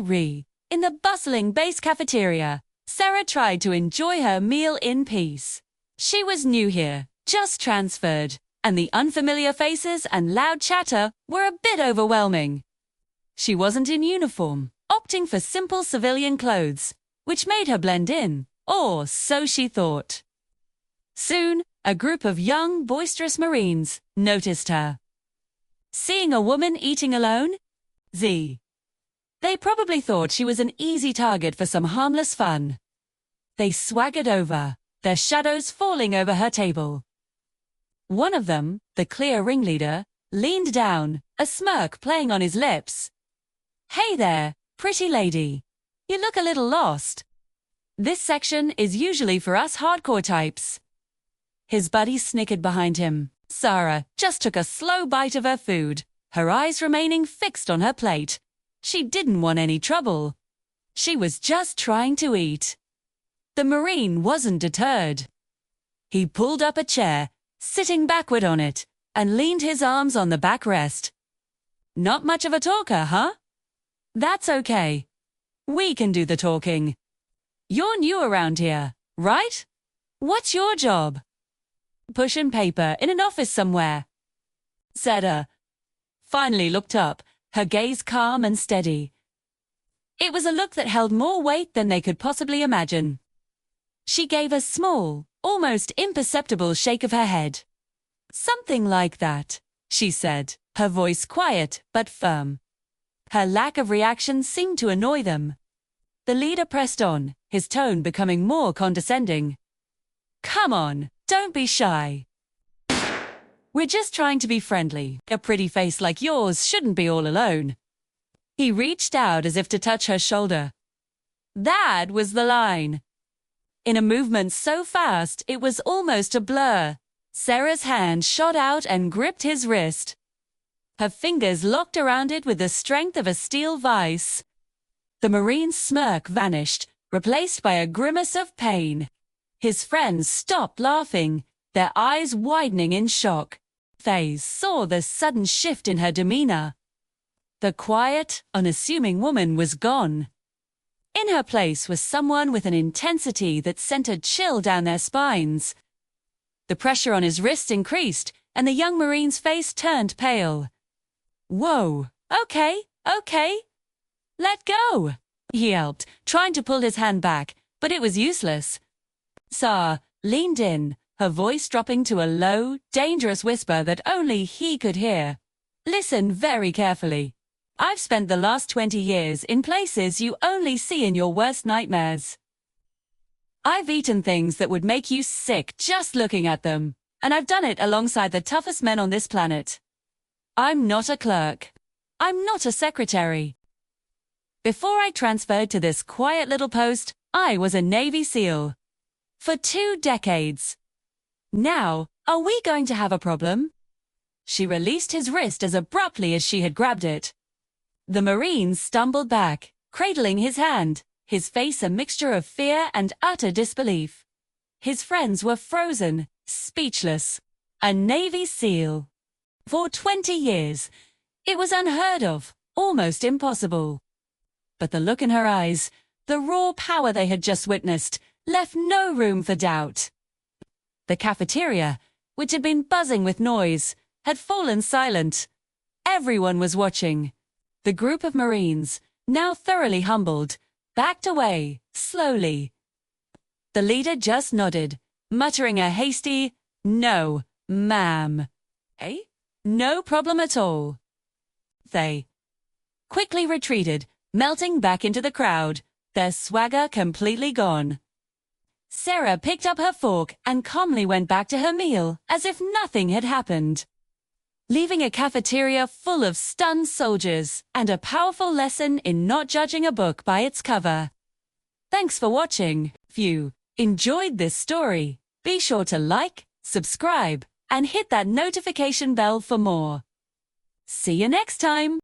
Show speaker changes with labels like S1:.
S1: In the bustling base cafeteria, Sarah tried to enjoy her meal in peace. She was new here, just transferred, and the unfamiliar faces and loud chatter were a bit overwhelming. She wasn't in uniform, opting for simple civilian clothes, which made her blend in, or so she thought. Soon, a group of young, boisterous Marines noticed her. Seeing a woman eating alone? They probably thought she was an easy target for some harmless fun. They swaggered over, their shadows falling over her table. One of them, the clear ringleader, leaned down, a smirk playing on his lips. "Hey there, pretty lady. You look a little lost. This section is usually for us hardcore types." His buddy snickered behind him. Sarah just took a slow bite of her food, her eyes remaining fixed on her plate. She didn't want any trouble. She was just trying to eat. The Marine wasn't deterred. He pulled up a chair, sitting backward on it, and leaned his arms on the backrest. "Not much of a talker, huh? That's okay. We can do the talking. You're new around here, right? What's your job?" "Pushing paper in an office somewhere." Sarah finally looked up, her gaze calm and steady. It was a look that held more weight than they could possibly imagine. She gave a small, almost imperceptible shake of her head. "Something like that," she said, her voice quiet but firm. Her lack of reaction seemed to annoy them. The leader pressed on, his tone becoming more condescending. "Come on, don't be shy. We're just trying to be friendly. A pretty face like yours shouldn't be all alone." He reached out as if to touch her shoulder. That was the line. In a movement so fast it was almost a blur, Sarah's hand shot out and gripped his wrist. Her fingers locked around it with the strength of a steel vise. The Marine's smirk vanished, replaced by a grimace of pain. His friends stopped laughing, their eyes widening in shock. They saw the sudden shift in her demeanor. The quiet, unassuming woman was gone. In her place was someone with an intensity that sent a chill down their spines. The pressure on his wrist increased, and the young Marine's face turned pale. "Whoa, okay. Let go," he yelped, trying to pull his hand back, but it was useless. Sarah leaned in, her voice dropping to a low, dangerous whisper that only he could hear. "Listen very carefully. I've spent the last 20 years in places you only see in your worst nightmares. I've eaten things that would make you sick just looking at them, and I've done it alongside the toughest men on this planet. I'm not a clerk. I'm not a secretary. Before I transferred to this quiet little post, I was a Navy SEAL. For 2 decades. Now, are we going to have a problem?" She released his wrist as abruptly as she had grabbed it. The Marine stumbled back, cradling his hand, his face a mixture of fear and utter disbelief. His friends were frozen, speechless. A Navy SEAL. For 20 years. It was unheard of, almost impossible. But the look in her eyes, the raw power they had just witnessed, left no room for doubt. The cafeteria, which had been buzzing with noise, had fallen silent. Everyone was watching. The group of Marines, now thoroughly humbled, backed away, slowly. The leader just nodded, muttering a hasty, "No, ma'am." No problem at all. They quickly retreated, melting back into the crowd, their swagger completely gone. Sarah picked up her fork and calmly went back to her meal, as if nothing had happened, leaving a cafeteria full of stunned soldiers and a powerful lesson in not judging a book by its cover. Thanks for watching. If you enjoyed this story, be sure to like, subscribe, and hit that notification bell for more. See you next time!